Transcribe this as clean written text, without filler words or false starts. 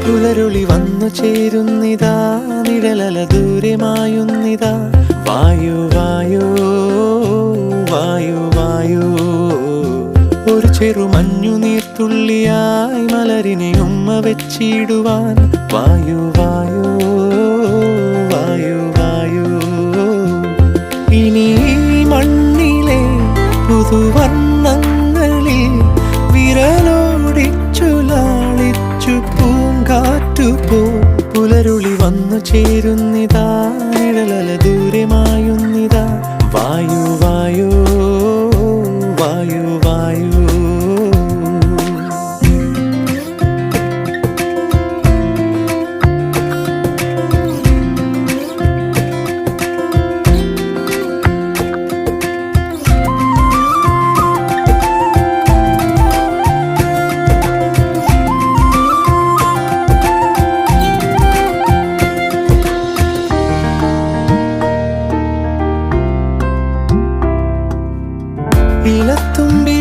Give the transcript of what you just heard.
പുലരുളി വന്നു ചേരുന്നിതാ, നിഴലല ദൂരെ മായുന്നിതാ. വായു വായു വായു വായു, ഒരു ചെറു മഞ്ഞു നീർത്തുള്ളിയായി മലരിനെ ഉമ്മ വെച്ചിടുവാൻ. വായു വായു വായു വായു, ഇനി മണ്ണിലെ പുതുവർണ്ണങ്ങളിൽ വിരലോടിച്ചു ലാളിച്ചു പൂങ്കാറ്റുപോ. പുലരുളി വന്നു ചേരുന്നിതാ, നിഴലല ദൂരെ മായുന്നിതാ. വായു വായു വായു വായു. ഇലത്തുമ്പി